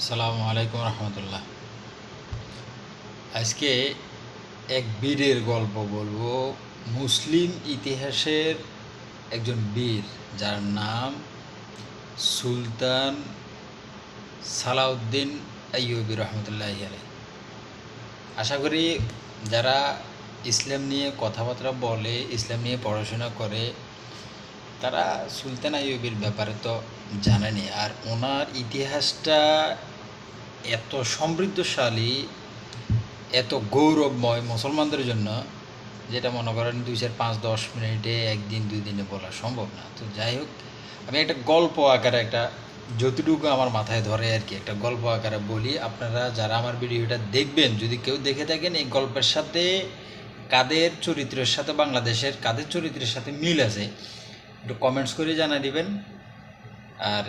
আসসালামু আলাইকুম রহমতুল্লাহ। আজকে এক বীরের গল্প বলবো। মুসলিম ইতিহাসের একজন বীর, যার নাম সুলতান সালাউদ্দিন আইয়ুবী রহমতুল্লাহ আলাই। আশা করি যারা ইসলাম নিয়ে কথাবার্তা বলে, ইসলাম নিয়ে পড়াশোনা করে, তারা সুলতান আইয়ুবীর ব্যাপারে তো জানেনি। আর ওনার ইতিহাসটা এত সমৃদ্ধশালী, এত গৌরবময় মুসলমানদের জন্য, যেটা মনে করেন 2 4 5 10 মিনিটে, একদিন 2 দিনে বলা সম্ভব না। তো যাই হোক, আমি একটা গল্প আকারে, একটা যতটুকু আমার মাথায় ধরে আর কি, একটা গল্প আকারে বলি। আপনারা যারা আমার ভিডিওটা দেখবেন, যদি কেউ দেখে থাকেন এই গল্পের সাথে কাদের চরিত্রের সাথে, বাংলাদেশের কাদের চরিত্রের সাথে মিল আছে, একটু কমেন্টস করে জানিয়ে দিবেন। আর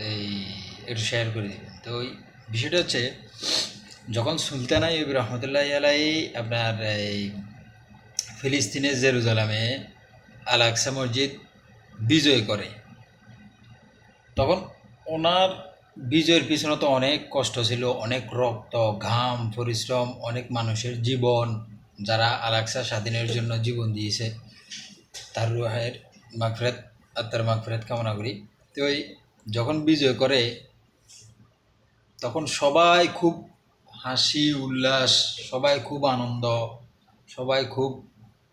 এই একটু শেয়ার করে দিবেন। তো ওই বিষয়টা হচ্ছে, যখন সুলতান আইয়ুব রহমতুল্লাহ আলাই আপনার এই ফিলিস্তিনের জেরুজালেমে আল আকসা মসজিদ বিজয় করে, তখন ওনার বিজয়ের পিছনে তো অনেক কষ্ট ছিল, অনেক রক্ত, ঘাম, পরিশ্রম, অনেক মানুষের জীবন, যারা আল আকসা স্বাধীনের জন্য জীবন দিয়েছে, তার রুহের মাগফিরাত, আত্মার মাগফিরাত কামনা করি। তো ওই যখন বিজয় করে, তখন সবাই খুব হাসি উল্লাস, সবাই খুব আনন্দ, সবাই খুব,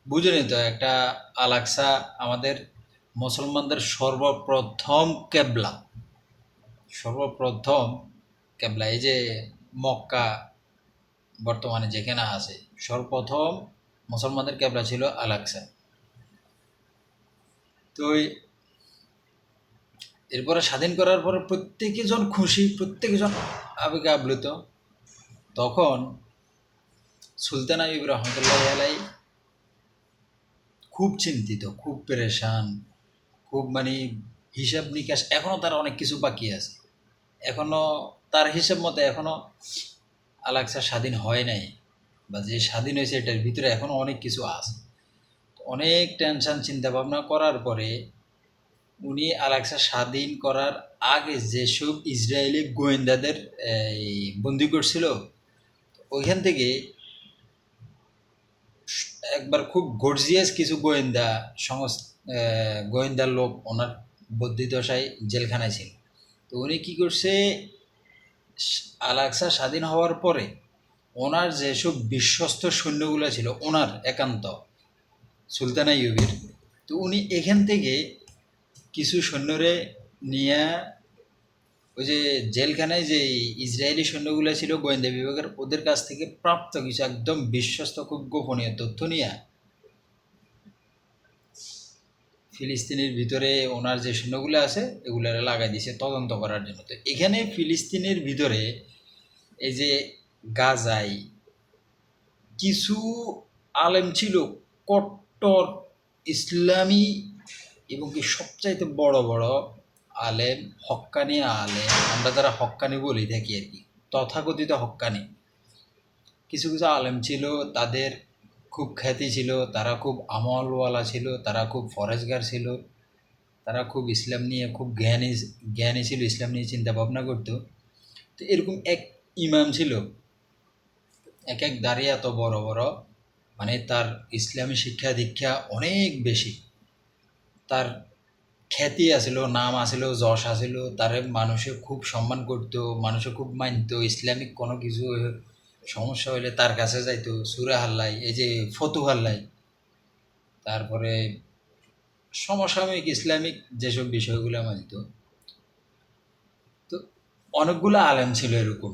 বুঝেনি তো, একটা আল আকসা আমাদের মুসলমানদের সর্বপ্রথম কেবলা, সর্বপ্রথম কেবলা। এই যে মক্কা বর্তমানে যেখানে আছে, সর্বপ্রথম মুসলমানদের কেবলা ছিল আল আকসা। তো এরপরে স্বাধীন করার পরে প্রত্যেকে জন খুশি, প্রত্যেকে জন আবেগে আপ্লুত। তখন সুলতান আইয়ুব রহমতুল্লাহ আলাই খুব চিন্তিত, খুব পেরেশান, খুব মানে হিসাব নিকাশ, এখনও তার অনেক কিছু বাকি আছে। এখনও তার হিসাব মতে এখনও আল আকসা স্বাধীন হয় নাই, বা যে স্বাধীন হয়েছে এটার ভিতরে এখনও অনেক কিছু আছে। অনেক টেনশন চিন্তা ভাবনা করার পরে উনি আল আকসা স্বাধীন করার আগে যেসব ইসরায়েলি গোয়েন্দাদের এই বন্দি করছিল, ওইখান থেকে একবার খুব গর্জিয়াস কিছু গোয়েন্দা লোক ওনার বন্দিদশায় জেলখানায় ছিল। তো উনি কী করছে, আল আকসা স্বাধীন হওয়ার পরে ওনার যেসব বিশ্বস্ত সৈন্যগুলো ছিল, ওনার একান্ত সুলতান আইয়ুবের, তো উনি এখান থেকে কিছু সৈন্যরে নিয়ে, ওই যে জেলখানায় যে ইসরায়েলি সৈন্যগুলো ছিল গোয়েন্দা বিভাগের, ওদের কাছ থেকে প্রাপ্ত কিছু একদম বিশ্বস্ত, খুব গোপনীয় তথ্য নিয়ে ফিলিস্তিনের ভিতরে ওনার যে সৈন্যগুলো আছে এগুলারে লাগাই দিয়েছে তদন্ত করার জন্য। তো এখানে ফিলিস্তিনের ভিতরে এই যে গাজায় কিছু আলেম ছিল, কট্টর ইসলামী, এবং কি সবচাইতে বড় বড় আলেম, হক্কানি আলেম, আমরা যারা হক্কানি বলি থাকি আর কি, তথাকথিত হক্কানি কিছু কিছু আলেম ছিল। তাদের খুব খ্যাতি ছিল, তারা খুব আমলওয়ালা ছিল, তারা খুব ফরেজগার ছিল, তারা খুব ইসলাম নিয়ে খুব জ্ঞানী জ্ঞানী ছিল, ইসলাম নিয়ে চিন্তা ভাবনা করতো। তো এরকম এক ইমাম ছিল, এক এক দাঁড়িয়ে এত বড় বড়, মানে তার ইসলামী শিক্ষা দীক্ষা অনেক বেশি, তার খ্যাতি আছিল, নাম আছিল, যশ আছিল, তারে মানুষে খুব সম্মান করতো, মানুষে খুব মানতো। ইসলামিক কোনো কিছু সমস্যা হইলে তার কাছে যাইতো, সুরা হাল্লাই, এই যে ফতু হাল্লাই, তারপরে সমসাময়িক ইসলামিক যেসব বিষয়গুলো মানত। তো অনেকগুলো আলেম ছিল এরকম,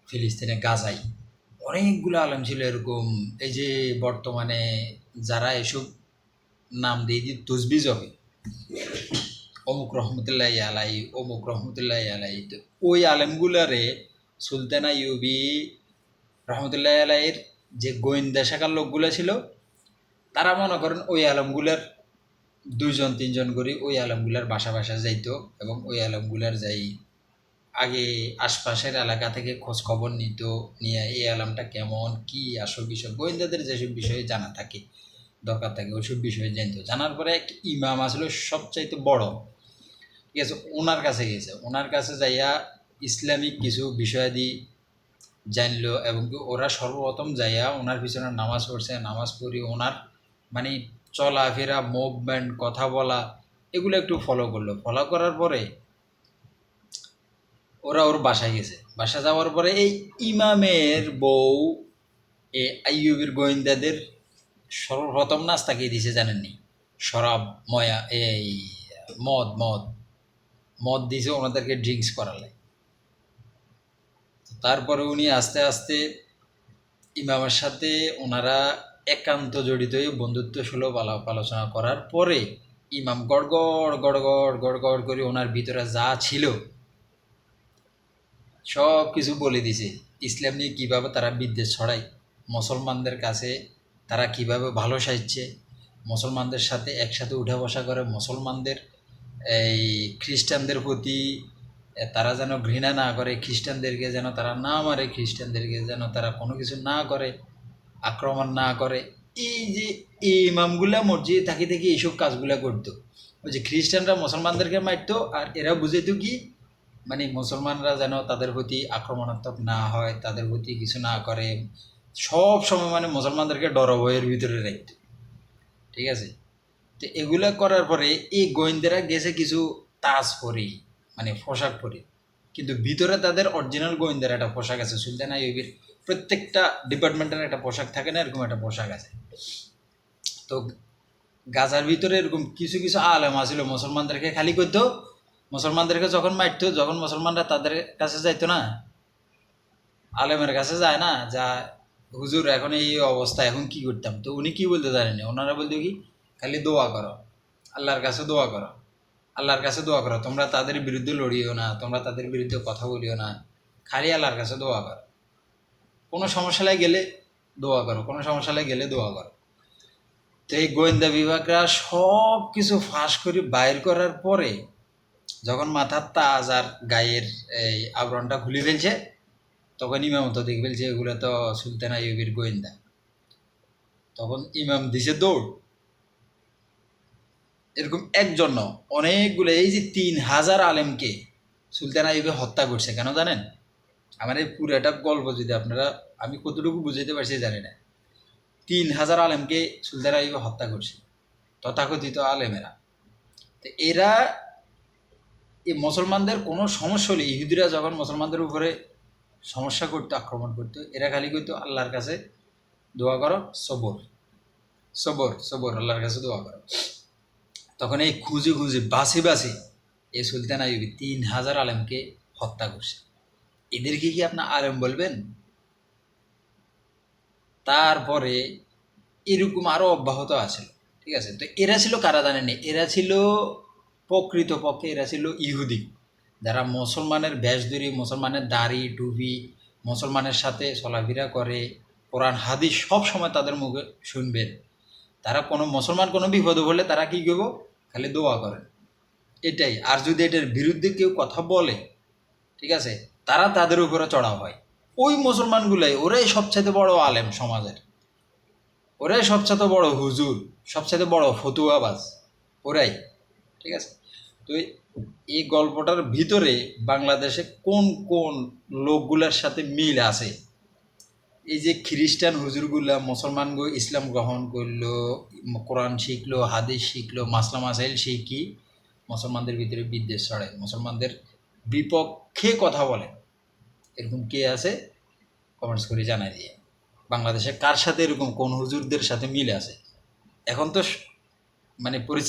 ফিলিস্তিনে গাজায় অনেকগুলো আলেম ছিল এরকম। এই যে বর্তমানে যারা এসব নাম দিয়ে দিয়ে তসবিজ হবে, অমুক রহমতুল্লাহ আলাই, অমুক রহমতুল্লাহ আলাই, তো ওই আলেমগুলারে সুলতান আইয়ুবী রহমতুল্লাহ আলাইয়ের যে গোয়েন্দা শাখার লোকগুলো ছিল, তারা মনে করেন ওই আলমগুলার 2 জন 3 জন করে ওই আলমগুলার বাসা বাসা যাইতো, এবং ওই আলমগুলার যাই আগে আশপাশের এলাকা থেকে খোঁজ খবর নিত, নিয়ে এই আলামটা কেমন, কি আসল বিষয়, গোয়েন্দাদের যেসব বিষয়ে জানা থাকে, দরকার থাকে, ওইসব বিষয়ে জানতো। জানার পরে এক ইমাম আসলে সবচাইতে বড়, ঠিক আছে, ওনার কাছে গেছে। ওনার কাছে যাইয়া ইসলামিক কিছু বিষয়াদি জানলো, এবং কি ওরা সর্বপ্রথম যাইয়া ওনার পিছনে নামাজ পড়ছে, নামাজ পড়ি ওনার মানে চলাফেরা, মুভমেন্ট, কথা বলা, এগুলো একটু ফলো করলো। ফলো করার পরে ওরা ওর বাসায় গেছে। বাসা যাওয়ার পরে এই ইমামের বউ এ আইয়ুবের গোয়েন্দাদের সর্বপ্রথম নাস্তা কে দিছে জানেননি? শরাব, ময়া, এই মদ মদ মদ দিছে ওনাদেরকে, ড্রিঙ্কস করালে। তারপরে উনি আস্তে আস্তে ইমামের সাথে ওনারা একান্ত জড়িত হয়ে বন্ধুত্ব সুলভ আলাপ আলোচনা করার পরে ইমাম গড়গড় গড়গড় গড়গড় করে ওনার ভিতরে যা ছিল সব কিছু বলে দিছে। ইসলাম নিয়ে কীভাবে তারা বিদ্বেষ ছড়ায়, মুসলমানদের কাছে তারা কিভাবে ভালো সাজছে, মুসলমানদের সাথে একসাথে উঠা বসা করে, মুসলমানদের এই খ্রিস্টানদের প্রতি তারা যেন ঘৃণা না করে, খ্রিস্টানদেরকে যেন তারা না মারে, খ্রিস্টানদেরকে যেন তারা কোনো কিছু না করে, আক্রমণ না করে। এই যে এই ইমামগুলা মসজিদে থাকি থেকে এইসব কাজগুলা করতো। ওই যে খ্রিস্টানরা মুসলমানদেরকে মারতো আর এরা বুঝাইতো কি, মানে মুসলমানরা যেন তাদের প্রতি আক্রমণাত্মক না হয়, তাদের প্রতি কিছু না করে, সব সময় মানে মুসলমানদেরকে ডরভয়ের ভিতরে রাখতো। ঠিক আছে? তো এগুলা করার পরে এই গোয়েন্দারা গেছে কিছু তাজ পরি, মানে পোশাক পরি, কিন্তু ভিতরে তাদের অরিজিনাল গোয়েন্দার একটা পোশাক আছে। সুলতান আইয়ুবের প্রত্যেকটা ডিপার্টমেন্টের একটা পোশাক থাকে না, এরকম একটা পোশাক আছে। তো গাজার ভিতরে এরকম কিছু কিছু আলেম আছিল, মুসলমানদেরকে খালি করতো। মুসলমানদেরকে যখন মারতো, যখন মুসলমানরা তাদের কাছে যাইতো না, আলেমের কাছে যায় না, যা হুজুর এখন এই অবস্থা, এখন কি করতাম, তো উনি কি বলতে জানেনি, ওনারা বলতো কি, খালি দোয়া করো, আল্লাহর কাছে দোয়া করো, আল্লাহর কাছে দোয়া করো, তোমরা তাদের বিরুদ্ধে লড়িও না, তোমরা তাদের বিরুদ্ধে কথা বলিও না, খালি আল্লাহর কাছে দোয়া করো, কোনো সমস্যায় গেলে দোয়া করো, কোনো সমস্যায় গেলে দোয়া করো। তো এই গোয়েন্দা বিভাগরা সব কিছু ফাঁস করে বাইর করার পরে যখন মাথার তাজ আর গায়ের এই আবরণটা খুলে ফেলছে, তখন ইমাম তো দেখে ফেলছে এগুলো তো সুলতান আইয়ুবের গোয়েন্দা। তখন ইমাম দিছে দৌড়। এরকম একজন অনেকগুলো, এই যে 3000 আলেমকে সুলতান আইয়ুবে হত্যা করছে কেন জানেন? আমার এই পুরোটা গল্প যদি আপনারা, আমি কতটুকু বুঝাইতে পারছি জানি না। 3000 আলেমকে সুলতান আইয়ুবে হত্যা করছে তথাকথিত আলেমেরা। তো এরা এই মুসলমানদের কোনো সমস্যা হলে, ইহুদিরা যখন মুসলমানদের উপরে সমস্যা করতো, আক্রমণ করতো, এরা খালি করতো আল্লাহর কাছে দোয়া করো, সবর সবর সবর, আল্লাহর কাছে দোয়া করো। তখন এই খুঁজে খুঁজে বাসি বাসি এই সুলতান আইয়ুবী 3000 আলেমকে হত্যা করছে। এদেরকে কি আপনার আলেম বলবেন? তারপরে এরকম আরও অব্যাহত আছে। ঠিক আছে? তো এরা ছিল কারা জানেননি? এরা ছিল প্রকৃতপক্ষে এরা ছিল ইহুদি, যারা মুসলমানের বেশ ধরি, মুসলমানের দাড়ি টুপি, মুসলমানের সাথে চলাফেরা করে, কোরআন হাদিস সব সময় তাদের মুখে শুনবেন। তারা কোনো মুসলমান কোনো বিপদে বললে তারা কী করবো, খালি দোয়া করেন, এটাই। আর যদি এটার বিরুদ্ধে কেউ কথা বলে, ঠিক আছে, তারা তাদের উপরে চড়াও হয়। ওই মুসলমানগুলাই, ওরাই সবচাইতে বড় আলেম সমাজের, ওরাই সবচাইতে বড় হুজুর, সবচাইতে বড় ফতুয়াবাজ, ওরাই। ঠিক আছে? তো এই গল্পটার ভিতরে বাংলাদেশে কোন কোন লোকগুলার সাথে মিল আছে, এই যে খ্রিস্টান হুজুরগুলা মুসলমানগো ইসলাম গ্রহণ করলো, কোরআন শিখলো, হাদিস শিখলো, মাসলা মাসাইল শিখি, মুসলমানদের ভিতরে বিদ্বেষ ছড়ায়, মুসলমানদের বিপক্ষে কথা বলে, এরকম কে আছে কমেন্টস করে জানাই দিয়ে। বাংলাদেশে কার সাথে এরকম কোন হুজুরদের সাথে মিল আছে? এখন তো মানে পরিস্থিতি